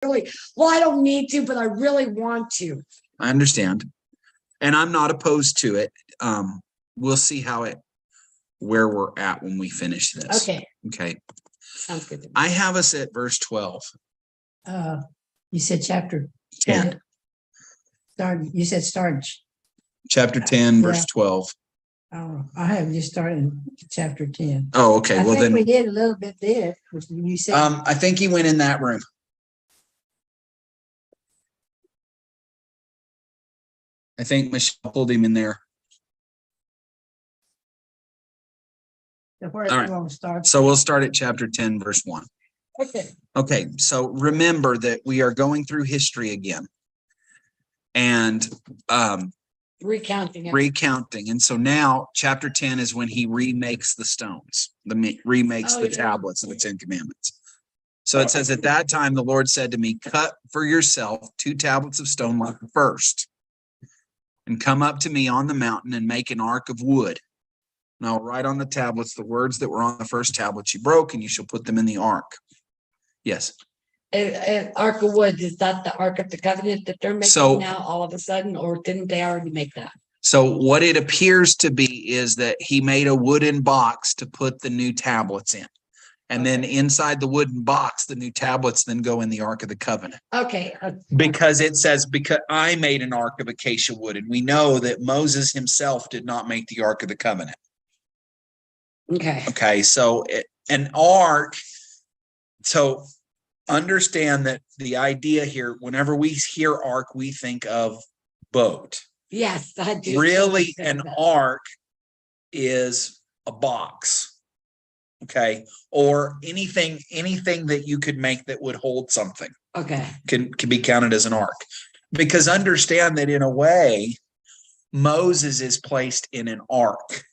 really, well, I don't need to, but I really want to. I understand. And I'm not opposed to it. We'll see where we're at when we finish this. Okay, Okay. sounds good to me. I have us at verse 12. You said chapter 10. You said start. Chapter 10, verse Yeah. 12. Oh, I have just started chapter 10. Oh, okay. I Well, think then we did a little bit there. You said I think he went in that room. I think Michelle pulled him in there. where all right. you want to start. So we'll start at chapter 10, verse 1. Okay, Okay, so remember that we are going through history again. And recounting it. recounting. And so now chapter 10 is when he remakes the stones, remakes Oh, the yeah. tablets of the 10 Commandments. So it says, at that time, the Lord said to me, cut for yourself 2 tablets of stone like the first, and come up to me on the mountain and make an ark of wood. And I'll write on the tablets the words that were on the first tablets you broke, and you shall put them in the ark. Yes. And Ark of Wood, is that the Ark of the Covenant that they're making So- now all of a sudden, or didn't they already make that? So what it appears to be is that he made a wooden box to put the new tablets in. And then inside the wooden box, the new tablets then go in the Ark of the Covenant. Okay. Because it says, because I made an ark of acacia wood. And we know that Moses himself did not make the Ark of the Covenant. Okay. Okay, so an ark, so understand that the idea here, whenever we hear ark, we think of boat. Yes, I do. Really, an ark is a box. Okay, or anything that you could make that would hold something Okay. can be counted as an ark. Because understand that in a way, Moses is placed in an ark.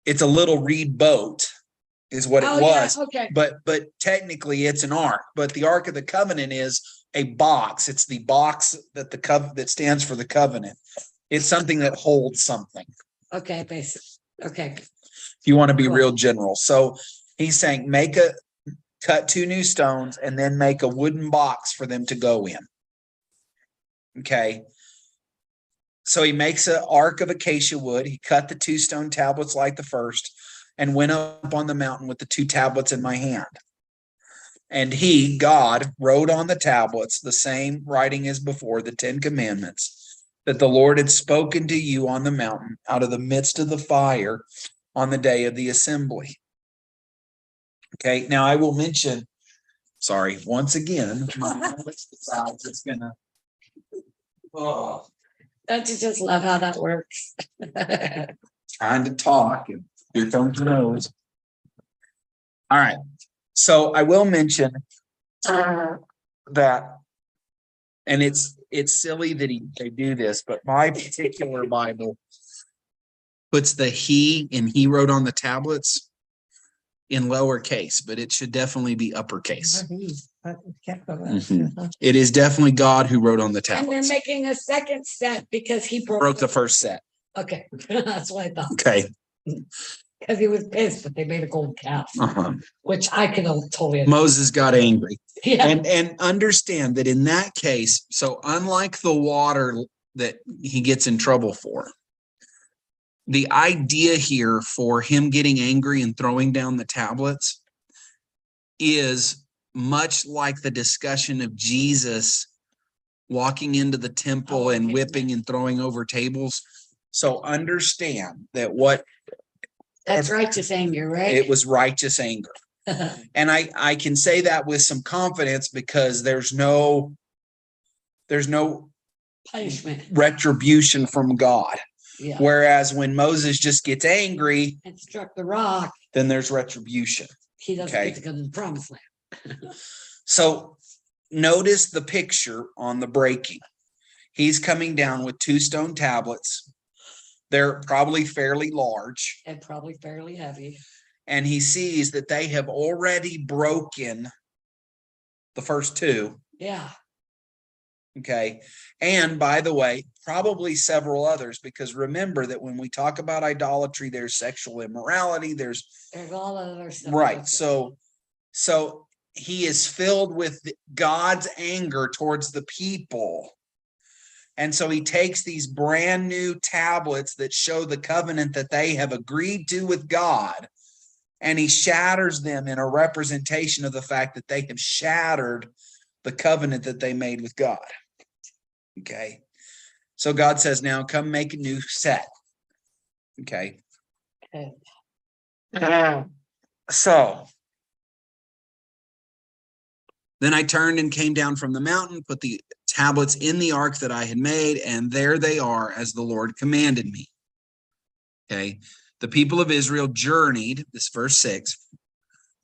It's a little reed boat is what it was. Yeah, okay. But technically it's an ark. But the Ark of the Covenant is a box. It's the box that that stands for the covenant. It's something that holds something. Okay, basic. Okay. If you want to be real general. So he's saying cut 2 new stones and then make a wooden box for them to go in. Okay. So he makes an ark of acacia wood. He cut the 2 stone tablets like the first and went up on the mountain with the 2 tablets in my hand. And he, God, wrote on the tablets the same writing as before, the 10 Commandments that the Lord had spoken to you on the mountain out of the midst of the fire on the day of the assembly. Okay, now I will mention, once again, my decides it's gonna. Oh. Don't you just love how that works? Trying to talk and here comes the nose. All right. So I will mention that, and it's silly that they do this, but my particular Bible puts the he and he wrote on the tablets in lowercase, but it should definitely be uppercase. It is definitely God who wrote on the And tablets. they're making a second set because he Broke the first set. Okay, that's what I thought. Okay. Because he was pissed that they made a gold calf, Uh-huh. which I can totally. Moses got angry. Yeah. And understand that in that case, so unlike the water that he gets in trouble for, the idea here for him getting angry and throwing down the tablets is much like the discussion of Jesus walking into the temple and whipping and throwing over tables. So understand that That's righteous anger, right? it was righteous anger. And I can say that with some confidence because there's no Punishment. retribution from God. Yeah. Whereas when Moses just gets angry, And struck the rock, then there's retribution. he doesn't Okay. get to go to the promised land. So notice the picture on the breaking. He's coming down with 2 stone tablets. They're probably fairly large. And probably fairly heavy. And he sees that they have already broken the first 2. Yeah. Okay. And by the way, probably several others, because remember that when we talk about idolatry, there's sexual immorality, there's There's all other stuff. right. So he is filled with God's anger towards the people. And so he takes these brand new tablets that show the covenant that they have agreed to with God, and he shatters them in a representation of the fact that they have shattered the covenant that they made with God. Okay. So God says, now come make a new set. Okay. So then I turned and came down from the mountain, put the tablets in the ark that I had made, and there they are as the Lord commanded me. Okay. The people of Israel journeyed, this verse 6,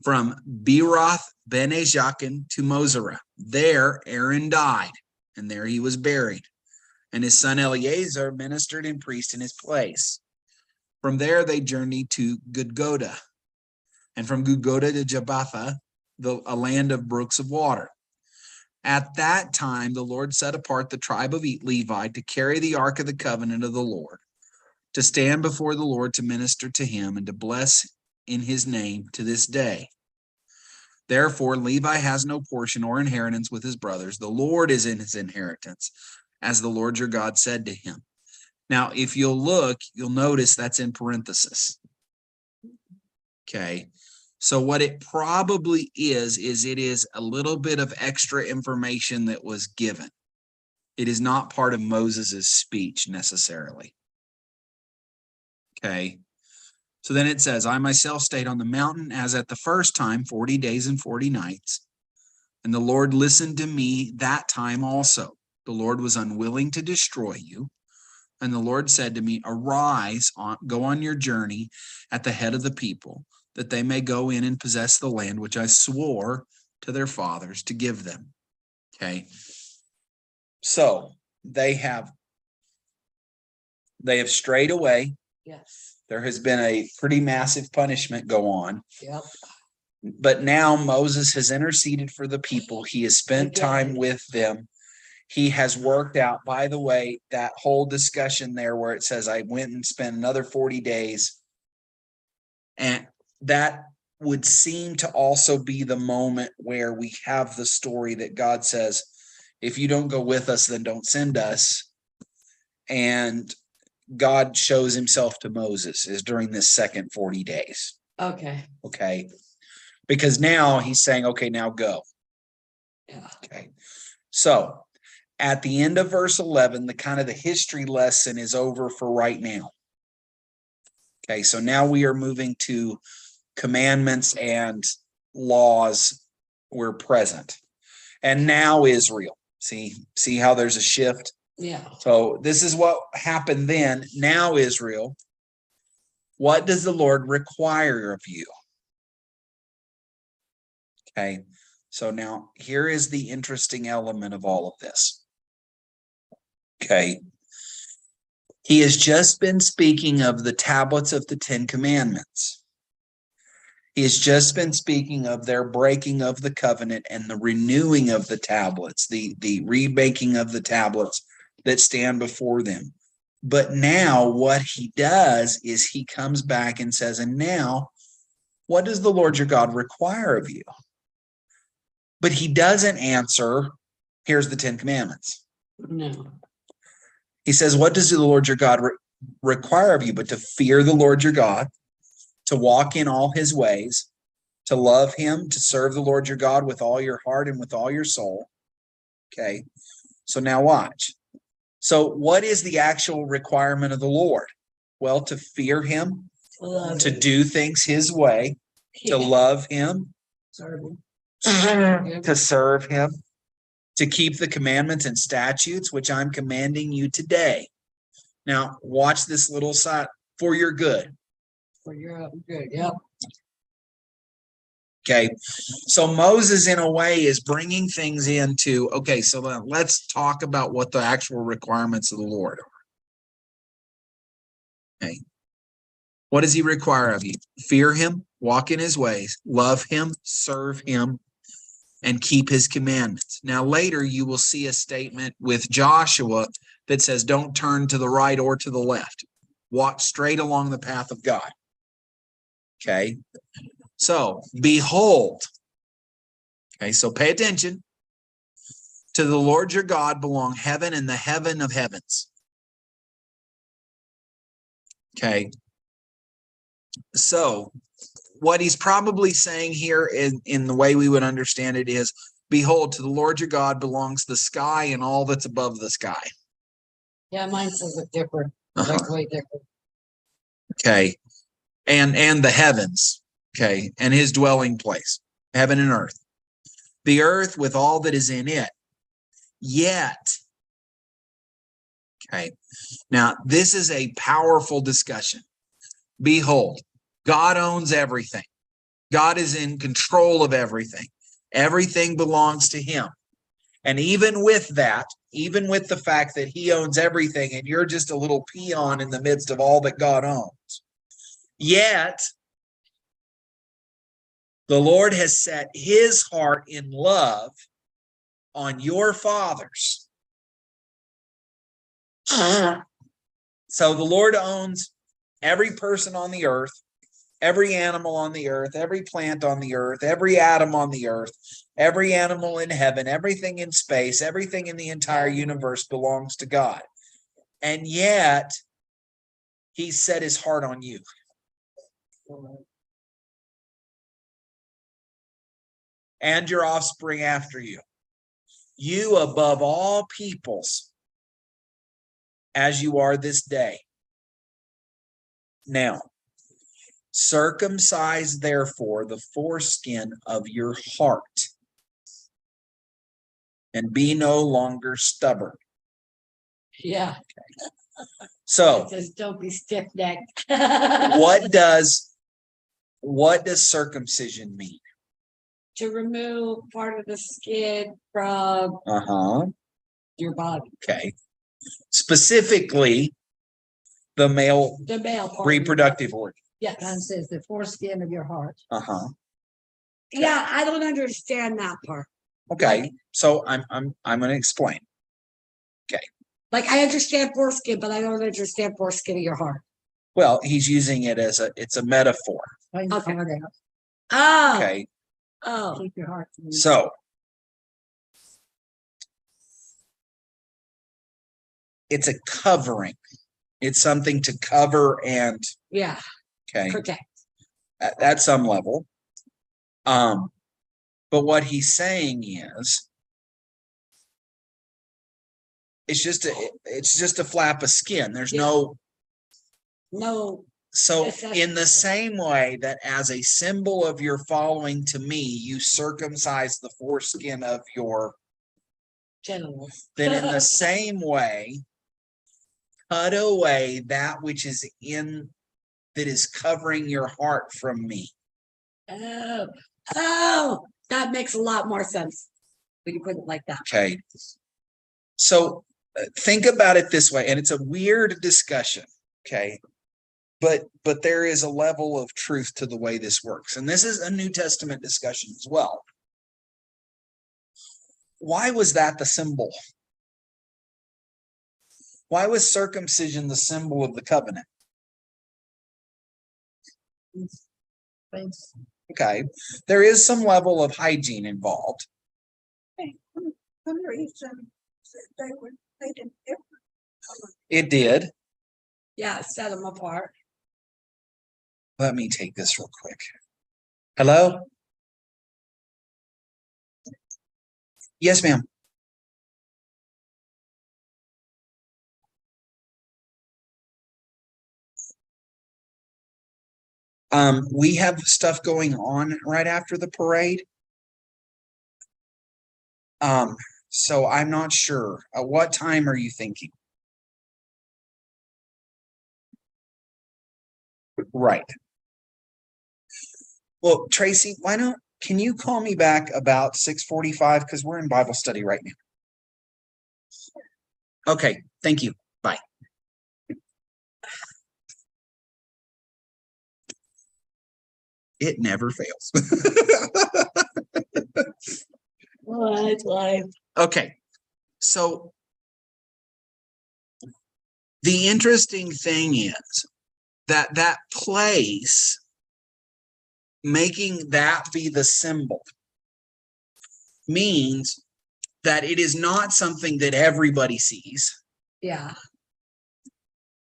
from Beeroth Bene-Jaakan to Mosera. There Aaron died, and there he was buried. And his son Eleazar ministered and priest in his place. From there they journeyed to Gudgoda, and from Gudgoda to Jabbatha, a land of brooks of water. At that time the Lord set apart the tribe of Levi to carry the ark of the covenant of the Lord, to stand before the Lord to minister to him and to bless in his name to this day. Therefore Levi has no portion or inheritance with his brothers. The Lord is in his inheritance, as the Lord your God said to him. Now, if you'll look, you'll notice that's in parenthesis. Okay. So what it probably is it is a little bit of extra information that was given. It is not part of Moses's speech necessarily. Okay. So then it says, I myself stayed on the mountain as at the first time, 40 days and 40 nights. And the Lord listened to me that time also. The Lord was unwilling to destroy you. And the Lord said to me, arise, go on your journey at the head of the people, that they may go in and possess the land which I swore to their fathers to give them. Okay. So they have strayed away. Yes. There has been a pretty massive punishment go on. Yep. But now Moses has interceded for the people. He has spent time with them. He has worked out, by the way, that whole discussion there where it says, I went and spent another 40 days. And that would seem to also be the moment where we have the story that God says, if you don't go with us, then don't send us. And God shows himself to Moses is during this second 40 days. Okay. Okay. Because now he's saying, okay, now go. Yeah. Okay. So at the end of verse 11, the history lesson is over for right now. Okay. So now we are moving to commandments and laws were present. And now Israel. See how there's a shift? Yeah. So this is what happened then. Now Israel, what does the Lord require of you? Okay. So now here is the interesting element of all of this. Okay. He has just been speaking of the tablets of the 10 Commandments. He has just been speaking of their breaking of the covenant and the renewing of the tablets, the remaking of the tablets that stand before them. But now what he does is he comes back and says, and now, what does the Lord your God require of you? But he doesn't answer, here's the 10 Commandments. No. He says, what does the Lord your God require of you? But to fear the Lord your God, to walk in all his ways, to love him, to serve the Lord your God with all your heart and with all your soul. Okay. So now watch. So what is the actual requirement of the Lord? Well, to fear him, to do things his way, to love him, to serve him, to keep the commandments and statutes, which I'm commanding you today. Now, watch this little side for your good. For your good. Yep. Okay. So Moses, in a way, is bringing things into, okay, so let's talk about what the actual requirements of the Lord are. Okay. What does he require of you? Fear him, walk in his ways, love him, serve him, and keep his commandments. Now, later you will see a statement with Joshua that says, don't turn to the right or to the left. Walk straight along the path of God. Okay. So, behold, Okay, so pay attention. To the Lord your God belong heaven and the heaven of heavens. Okay. So what he's probably saying here in the way we would understand it is, behold, to the Lord your God belongs the sky and all that's above the sky. Yeah, mine says it different, Uh-huh. like way different. Okay. And the heavens. Okay. And his dwelling place, heaven and earth. The earth with all that is in it. Yet. Okay. Now, this is a powerful discussion. Behold, God owns everything. God is in control of everything. Everything belongs to him. And even with that, even with the fact that he owns everything and you're just a little peon in the midst of all that God owns, yet the Lord has set his heart in love on your fathers. So the Lord owns every person on the earth, every animal on the earth, every plant on the earth, every atom on the earth, every animal in heaven, everything in space, everything in the entire universe belongs to God. And yet, he set his heart on you. And your offspring after you. You above all peoples, as you are this day. Now, circumcise therefore the foreskin of your heart, and be no longer stubborn. Yeah. So It says don't be stiff-necked. what does circumcision mean? To remove part of the skin from your body. Okay. Specifically, the male The male part. reproductive organ. Yes. God says the foreskin of your heart. Yeah, I don't understand that part. Okay. Like, so I'm going to explain. Okay. Like I understand foreskin, but I don't understand foreskin of your heart. Well, he's using it as it's a metaphor. Okay. Okay. Oh. Okay. Oh. Keep your heart clean. So it's a covering. It's something to cover and Yeah. okay. Protect. At some level. But what he's saying is it's just a flap of skin. There's no. So in the same way that as a symbol of your following to me, you circumcise the foreskin of your genitals. Then in the same way, cut away that which is that is covering your heart from me. Oh, that makes a lot more sense when you put it like that. Okay. So think about it this way, and it's a weird discussion. Okay. But there is a level of truth to the way this works. And this is a New Testament discussion as well. Why was that the symbol? Why was circumcision the symbol of the covenant? Okay. There is some level of hygiene involved. It did. Yeah, set them apart. Let me take this real quick. Hello? Yes, ma'am. We have stuff going on right after the parade. So I'm not sure. What time are you thinking? Right. Well, Tracy, can you call me back about 6:45? Because we're in Bible study right now. Okay, thank you. Bye. It never fails. What life? Okay, so the interesting thing is that place, making that be the symbol, means that it is not something that everybody sees. Yeah.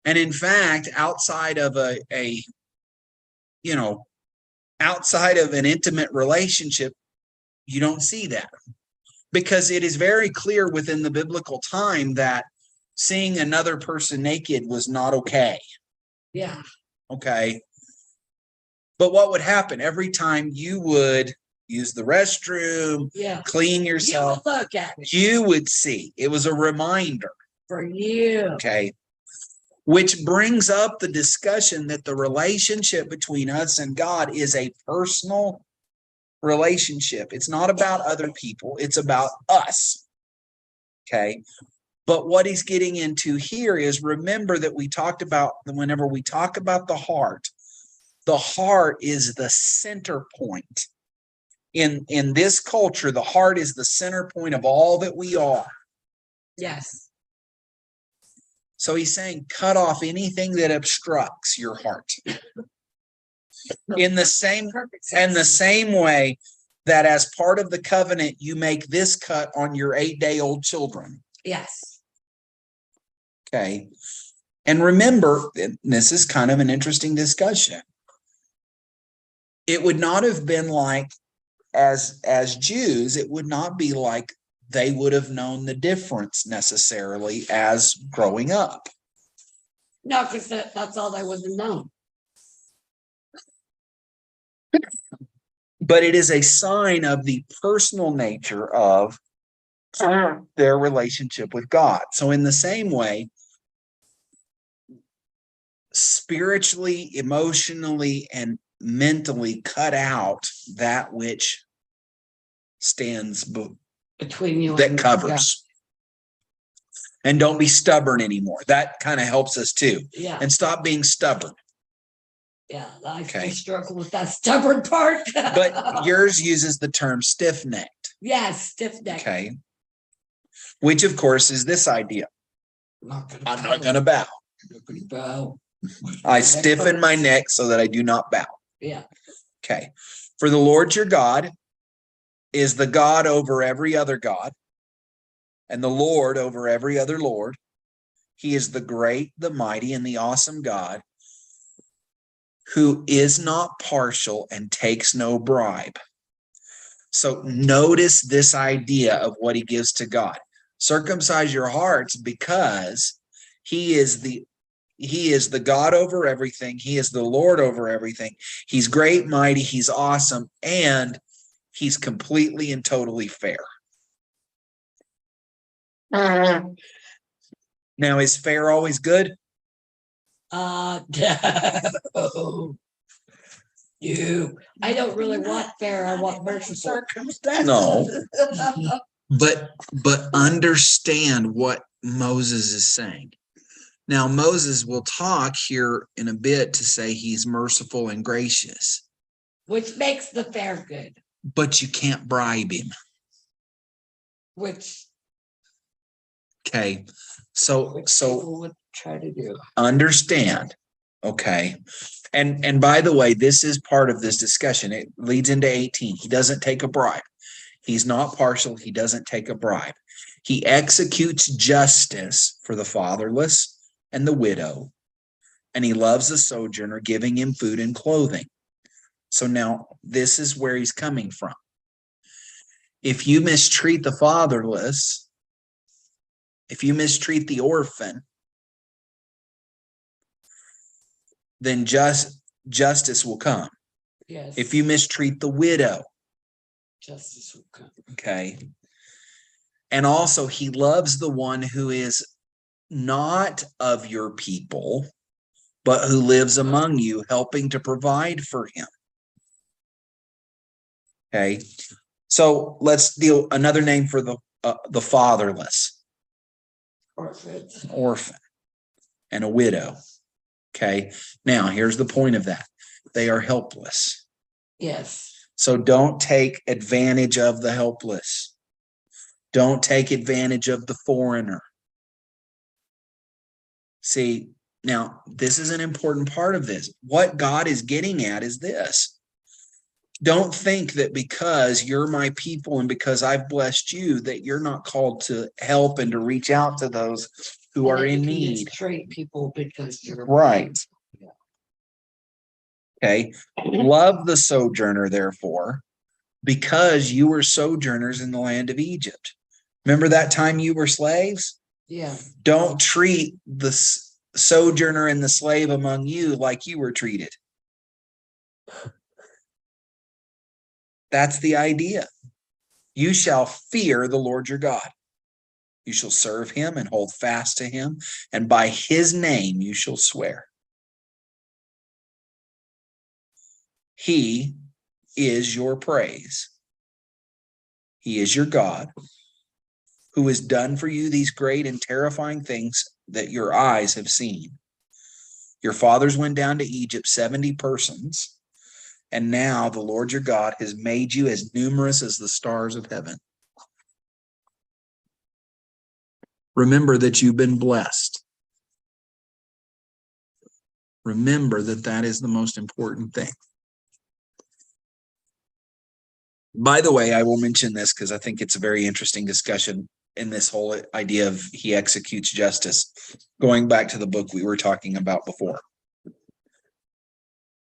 And in fact, outside of outside of an intimate relationship, you don't see that, because it is very clear within the biblical time that seeing another person naked was not okay. Yeah. Okay. But what would happen every time you would use the restroom, Yeah. clean yourself, You would look at it. you would see. It was a reminder. For you. Okay. Which brings up the discussion that the relationship between us and God is a personal relationship. It's not about other people, it's about us. Okay. But what he's getting into here is, remember that we talked about, whenever we talk about the heart is the center point. In this culture, the heart is the center point of all that we are. Yes. So he's saying, cut off anything that obstructs your heart. In the same way that as part of the covenant, you make this cut on your 8-day-old children. Yes. Okay. And remember, and this is kind of an interesting discussion. It would not have been like, as Jews, it would not be like they would have known the difference necessarily as growing up. No, because that's all they would have known. But it is a sign of the personal nature of their relationship with God. So in the same way, spiritually, emotionally, and mentally cut out that which stands Between you that and covers. And don't be stubborn anymore. That kind of helps us too. Yeah. And stop being stubborn. Yeah, I Okay. struggle with that stubborn part. But yours uses the term stiff-necked. Yes, stiff-necked. Okay. Which, of course, is this idea. I'm not going to bow. Bow. I stiffen my neck so that I do not bow. Yeah. Okay. For the Lord your God is the God over every other God, and the Lord over every other Lord. He is the great, the mighty, and the awesome God, who is not partial and takes no bribe. So notice this idea of what he gives to God. Circumcise your hearts, because he is the God over everything. He is the Lord over everything. He's great, mighty, he's awesome, and he's completely and totally fair. Now, is fair always good? No. I don't really want fair. I want merciful. No. But understand what Moses is saying. Now, Moses will talk here in a bit to say he's merciful and gracious. Which makes the fair good. But you can't bribe him. Which. Okay. So people would try to do. Understand. Okay. And by the way, this is part of this discussion. It leads into 18. He doesn't take a bribe. He's not partial. He doesn't take a bribe. He executes justice for the fatherless and the widow, and he loves the sojourner, giving him food and clothing. So now this is where he's coming from. If you mistreat the fatherless, if you mistreat the orphan, then justice will come. Yes. If you mistreat the widow, justice will come. Okay. And also, he loves the one who is not of your people, but who lives among you, helping to provide for him. Okay. So let's deal another name for the fatherless. Orphan and a widow. Okay. Now, here's the point of that. They are helpless. Yes. So don't take advantage of the helpless. Don't take advantage of the foreigner. See, now this is an important part of this. What God is getting at is this. Don't think that because you're my people and because I've blessed you, that you're not called to help and to reach out to those who are in need. Treat people because you're Right. Okay. Love the sojourner, therefore, because you were sojourners in the land of Egypt. Remember that time you were slaves? Yeah. Don't treat the sojourner and the slave among you like you were treated. That's the idea. You shall fear the Lord your God. You shall serve him and hold fast to him, and by his name you shall swear. He is your praise. He is your God, who has done for you these great and terrifying things that your eyes have seen. Your fathers went down to Egypt, 70 persons, and now the Lord your God has made you as numerous as the stars of heaven. Remember that you've been blessed. Remember that that is the most important thing. By the way, I will mention this because I think it's a very interesting discussion in this whole idea of he executes justice, going back to the book we were talking about before.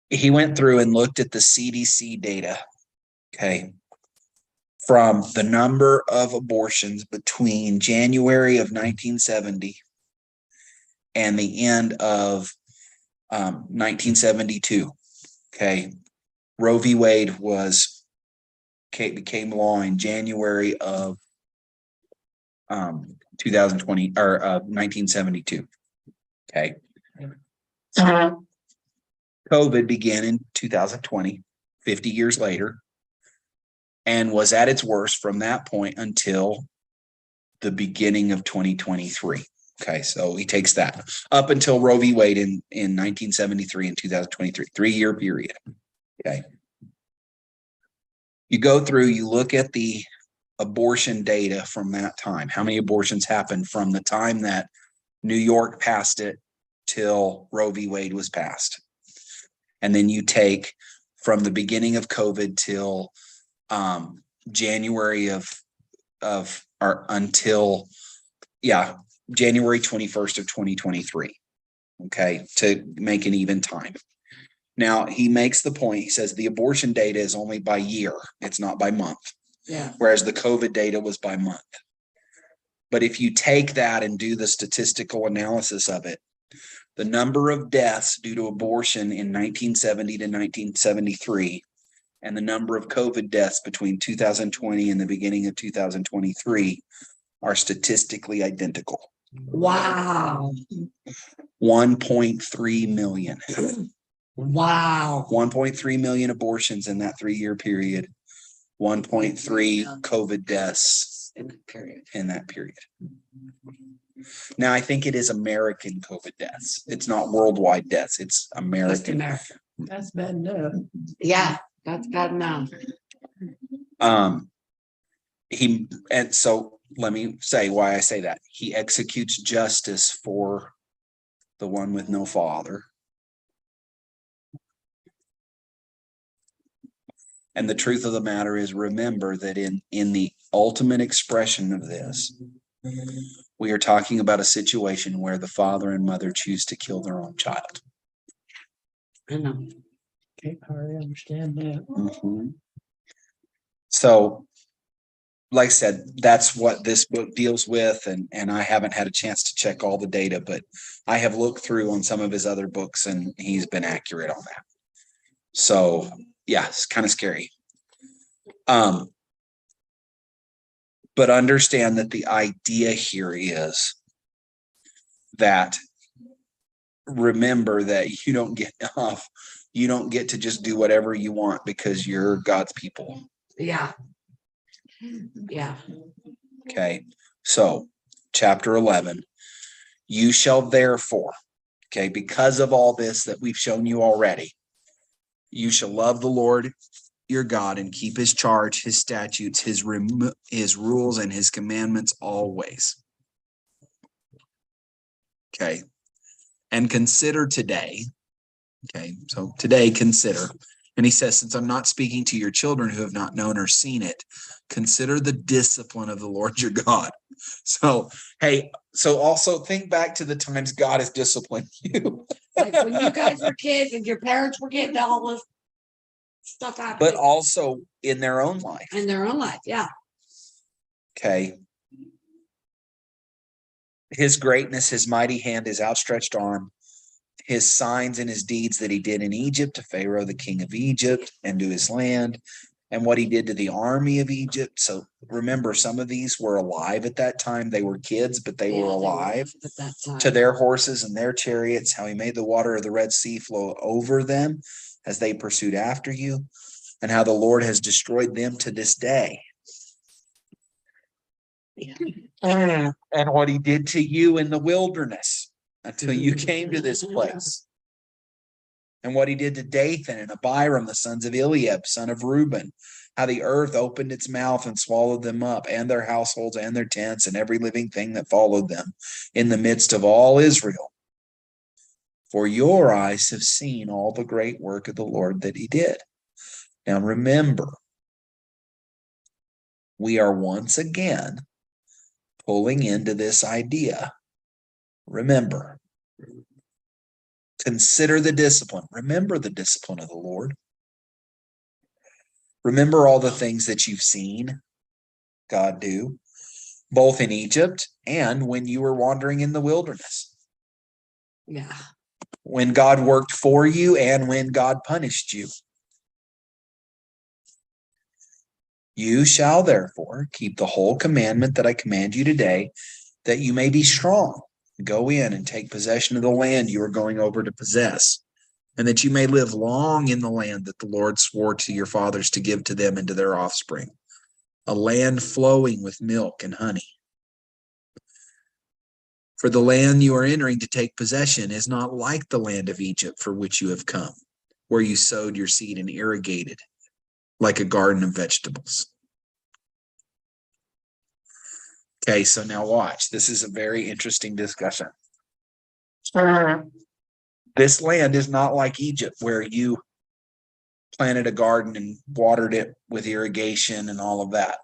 He went through and looked at the CDC data, okay, from the number of abortions between January of 1970 and the end of 1972. Okay, Roe v. Wade became law in January of 2020 or 1972. Okay. COVID began in 2020, 50 years later, and was at its worst from that point until the beginning of 2023. Okay, so he takes that up until Roe v. Wade in 1973 and 2023, 3-year period. Okay. You go through, you look at the abortion data from that time. How many abortions happened from the time that New York passed it till Roe v. Wade was passed? And then you take from the beginning of COVID till January until January 21st of 2023. Okay, to make an even time. Now he makes the point, he says the abortion data is only by year, it's not by month. Yeah. Whereas the COVID data was by month. But if you take that and do the statistical analysis of it, the number of deaths due to abortion in 1970 to 1973 and the number of COVID deaths between 2020 and the beginning of 2023 are statistically identical. Wow. 1.3 million. Wow. 1.3 million abortions in that 3-year period. 1.3 COVID deaths in that period. Now, I think it is American COVID deaths. It's not worldwide deaths. It's American. That's bad enough. Yeah, that's bad enough. And so let me say why I say that. He executes justice for the one with no father. And the truth of the matter is, remember that in the ultimate expression of this, we are talking about a situation where the father and mother choose to kill their own child. I know. Can't hardly understand that. Mm-hmm. So, like I said, that's what this book deals with, and I haven't had a chance to check all the data, but I have looked through on some of his other books, and he's been accurate on that. So, yeah, it's kind of scary. But understand that the idea here is that remember that you don't get off. You don't get to just do whatever you want because you're God's people. Yeah. Yeah. Okay. So chapter 11, you shall therefore, okay, because of all this that we've shown you already, you shall love the Lord your God and keep his charge, his statutes, his rules, and his commandments always. Okay. And consider today. Okay. So today, consider And he says, since I'm not speaking to your children who have not known or seen it, consider the discipline of the Lord your God. So, hey, so also think back to the times God has disciplined you. Like when you guys were kids and your parents were getting all this stuff happening. But also in their own life. In their own life, yeah. Okay. His greatness, his mighty hand, his outstretched arm, his signs and his deeds that he did in Egypt to Pharaoh, the king of Egypt, and to his land, and what he did to the army of Egypt. So remember, some of these were alive at that time. They were kids, but they were alive. At that time. To their horses and their chariots, how he made the water of the Red Sea flow over them as they pursued after you, and how the Lord has destroyed them to this day. Yeah. And what he did to you in the wilderness until you came to this place. And what he did to Dathan and Abiram, the sons of Eliab, son of Reuben, how the earth opened its mouth and swallowed them up, and their households and their tents and every living thing that followed them in the midst of all Israel. For your eyes have seen all the great work of the Lord that he did. Now remember, we are once again pulling into this idea. Remember, consider the discipline. Remember the discipline of the Lord. Remember all the things that you've seen God do, both in Egypt and when you were wandering in the wilderness. Yeah. When God worked for you and when God punished you. You shall therefore keep the whole commandment that I command you today, that you may be strong. Go in and take possession of the land you are going over to possess, and that you may live long in the land that the Lord swore to your fathers to give to them and to their offspring, a land flowing with milk and honey. For the land you are entering to take possession is not like the land of Egypt for which you have come, where you sowed your seed and irrigated like a garden of vegetables. Okay, so now watch. This is a very interesting discussion. This land is not like Egypt, where you planted a garden and watered it with irrigation and all of that.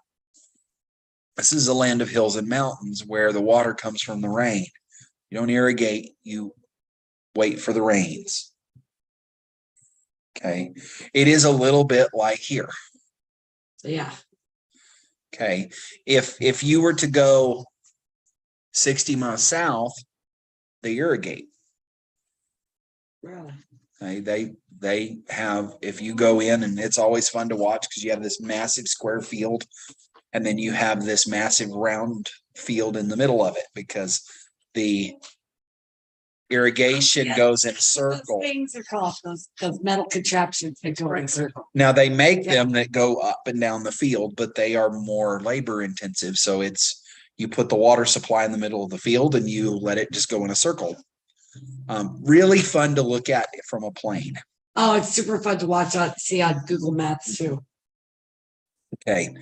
This is a land of hills and mountains where the water comes from the rain. You don't irrigate, you wait for the rains. Okay, it is a little bit like here. Yeah. Okay, if you were to go 60 miles south, they irrigate. Really? Okay, they have, if you go in, and it's always fun to watch because you have this massive square field, and then you have this massive round field in the middle of it because the irrigation goes in a circle. Those things are called those metal contraptions that go in a circle. Now they make them that go up and down the field, but they are more labor intensive. So it's, you put the water supply in the middle of the field and you let it just go in a circle. Really fun to look at from a plane. Oh, it's super fun to watch see on Google Maps too. Okay.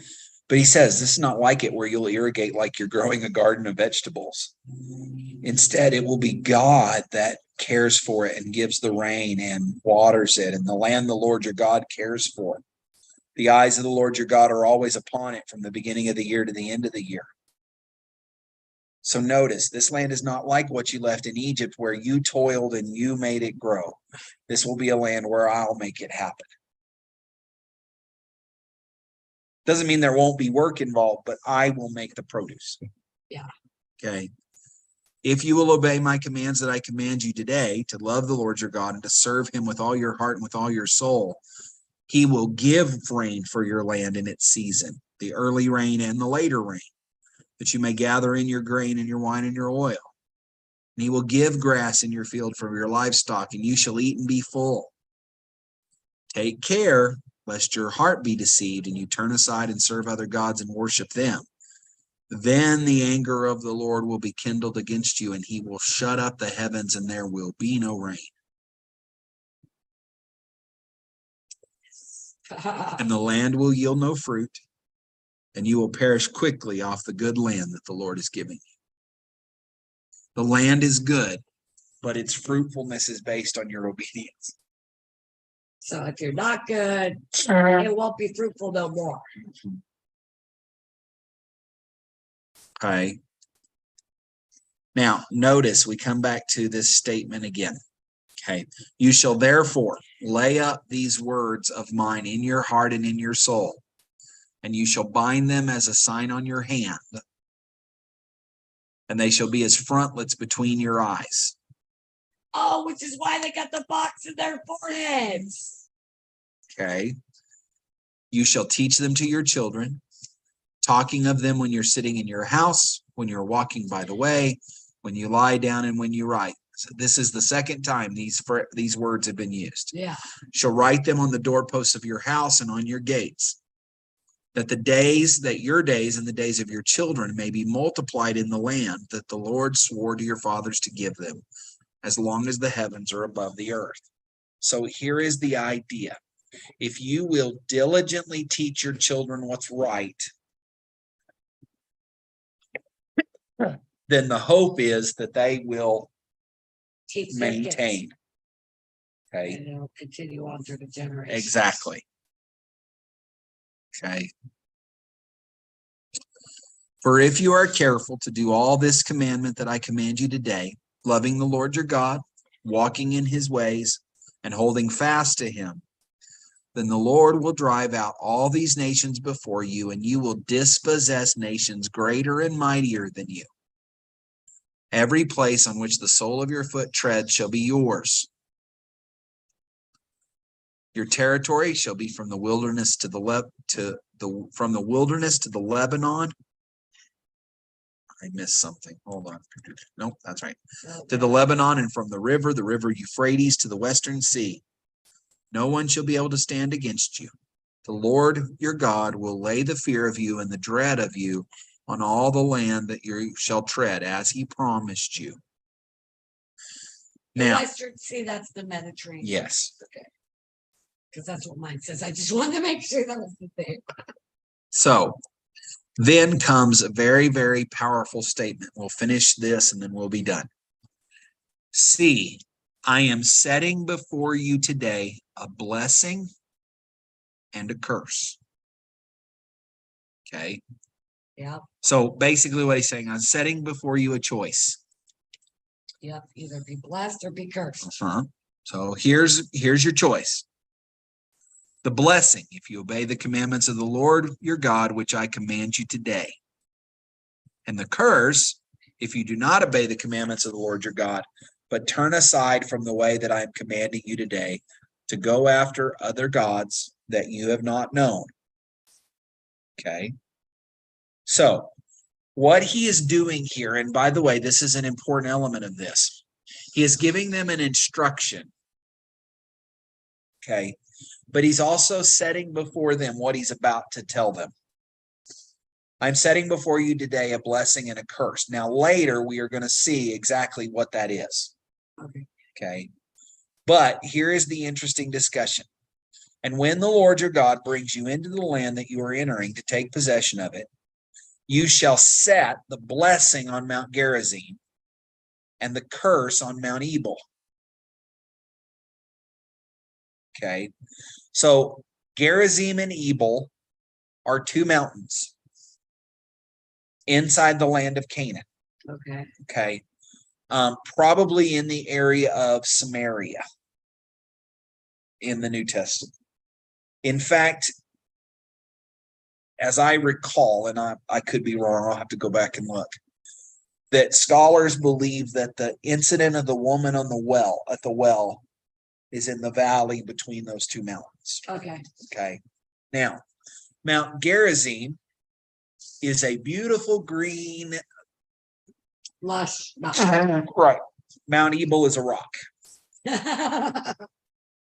But he says, this is not like it where you'll irrigate like you're growing a garden of vegetables. Instead, it will be God that cares for it and gives the rain and waters it, and the land the Lord your God cares for. The eyes of the Lord your God are always upon it from the beginning of the year to the end of the year. So notice, this land is not like what you left in Egypt where you toiled and you made it grow. This will be a land where I'll make it happen. Doesn't mean there won't be work involved, but I will make the produce. Yeah. Okay. If you will obey my commands that I command you today, to love the Lord your God and to serve him with all your heart and with all your soul, he will give rain for your land in its season, the early rain and the later rain, that you may gather in your grain and your wine and your oil. And he will give grass in your field for your livestock, and you shall eat and be full. Take care lest your heart be deceived and you turn aside and serve other gods and worship them. Then the anger of the Lord will be kindled against you, and he will shut up the heavens, and there will be no rain. And the land will yield no fruit, and you will perish quickly off the good land that the Lord is giving you. The land is good, but its fruitfulness is based on your obedience. So if you're not good, it won't be fruitful no more. Okay. Now, notice we come back to this statement again. Okay. You shall therefore lay up these words of mine in your heart and in your soul, and you shall bind them as a sign on your hand, and they shall be as frontlets between your eyes. Oh, which is why they got the box in their foreheads. Okay. You shall teach them to your children, talking of them when you're sitting in your house, when you're walking by the way, when you lie down, and when you rise. So this is the second time these words have been used. Yeah. Shall write them on the doorposts of your house and on your gates, that your days and the days of your children may be multiplied in the land that the Lord swore to your fathers to give them, as long as the heavens are above the earth. So here is the idea. If you will diligently teach your children what's right, then the hope is that they will Teach their kids. maintain. Okay. And it'll continue on through the generations. Exactly. Okay. For if you are careful to do all this commandment that I command you today, loving the Lord your God, walking in his ways, and holding fast to him, then the Lord will drive out all these nations before you, and you will dispossess nations greater and mightier than you. Every place on which the sole of your foot treads shall be yours. Your territory shall be from the wilderness to from the wilderness to the Lebanon. I missed something. Hold on. Nope, that's right. Okay. To the Lebanon, and from the river Euphrates to the western sea. No one shall be able to stand against you. The Lord your God will lay the fear of you and the dread of you on all the land that you shall tread, as he promised you. The Now, Western Sea, that's the Mediterranean. yes. Okay. Because that's what mine says. I just wanted to make sure that was the thing. So then comes a very, very powerful statement. We'll finish this and then we'll be done. See, I am setting before you today a blessing and a curse. Okay. Yeah. So basically what he's saying, I'm setting before you a choice. Yep. Either be blessed or be cursed. So here's your choice. The blessing, if you obey the commandments of the Lord your God, which I command you today. And the curse, if you do not obey the commandments of the Lord your God, but turn aside from the way that I am commanding you today, to go after other gods that you have not known. Okay. So what he is doing here, and by the way, this is an important element of this. He is giving them an instruction. Okay. But he's also setting before them what he's about to tell them. I'm setting before you today a blessing and a curse. Now, later, we are going to see exactly what that is. Okay. But here is the interesting discussion. And when the Lord your God brings you into the land that you are entering to take possession of it, you shall set the blessing on Mount Gerizim and the curse on Mount Ebal. Okay. So Gerizim and Ebal are two mountains inside the land of Canaan. Okay. Okay. Probably in the area of Samaria in the New Testament. In fact, as I recall, and I could be wrong, I'll have to go back and look, that scholars believe that the incident of the woman on at the well is in the valley between those two mountains. Okay. Okay. Now, Mount Gerizim is a beautiful green. Lush. Right. Mount Ebal is a rock.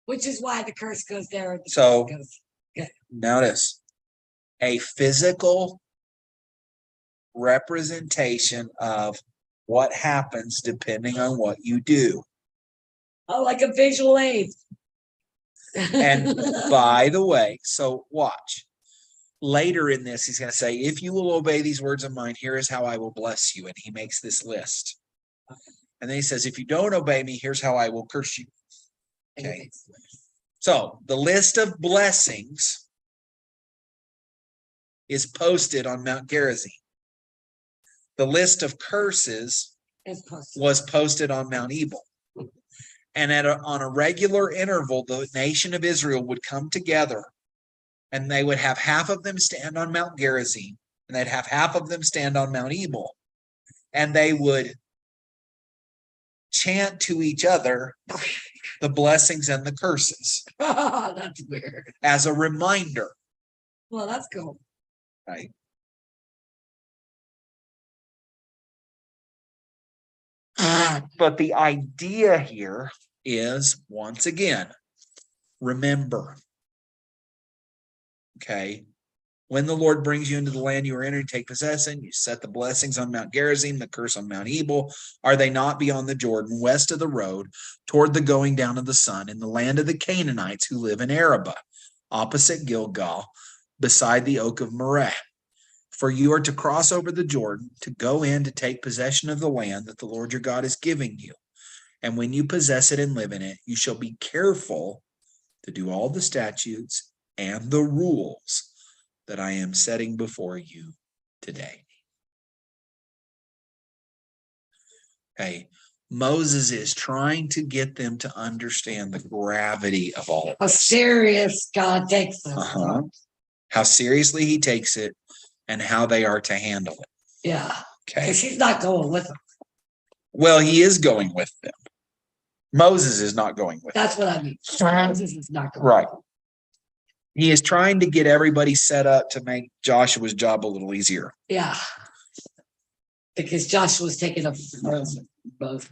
Which is why the curse goes there. So notice a physical representation of what happens depending on what you do. Oh, like a visual aid. And by the way, so watch. Later in this, he's going to say, if you will obey these words of mine, here is how I will bless you. And he makes this list. And then he says, if you don't obey me, here's how I will curse you. Okay. So the list of blessings is posted on Mount Gerizim. The list of curses was posted on Mount Ebal. And on a regular interval, the nation of Israel would come together and they would have half of them stand on Mount Gerizim and they'd have half of them stand on Mount Ebal. And they would chant to each other the blessings and the curses. That's weird. As a reminder. Well, that's cool. Right. But the idea here is, once again, remember. Okay. When the Lord brings you into the land you are entering, take possession, you set the blessings on Mount Gerizim, the curse on Mount Ebal. Are they not beyond the Jordan, west of the road, toward the going down of the sun, in the land of the Canaanites who live in Arabah, opposite Gilgal, beside the oak of Moreh? For you are to cross over the Jordan, to go in to take possession of the land that the Lord your God is giving you. And when you possess it and live in it, you shall be careful to do all the statutes and the rules that I am setting before you today. Okay, Moses is trying to get them to understand the gravity of all of How this. serious God takes this. How seriously he takes it and how they are to handle it. Yeah. Okay. Because he's not going with them. Well, he is going with them. Moses is not going with them. That's what I mean. Moses is not going Right. with them. He is trying to get everybody set up to make Joshua's job a little easier. Yeah. Because Joshua's taking up both.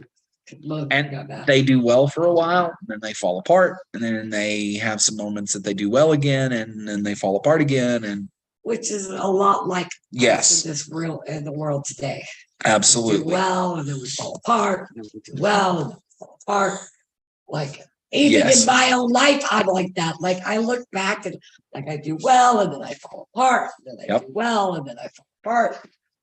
And they do well for a while, and then they fall apart, and then they have some moments that they do well again, and then they fall apart again. And which is a lot like yes, in the world today. Absolutely. We do well, and then we fall apart, and then we do well, and then we fall apart. Like even in my own life, I'm like that. Like I look back and like I do well, and then I fall apart, and then I do well, and then I fall apart.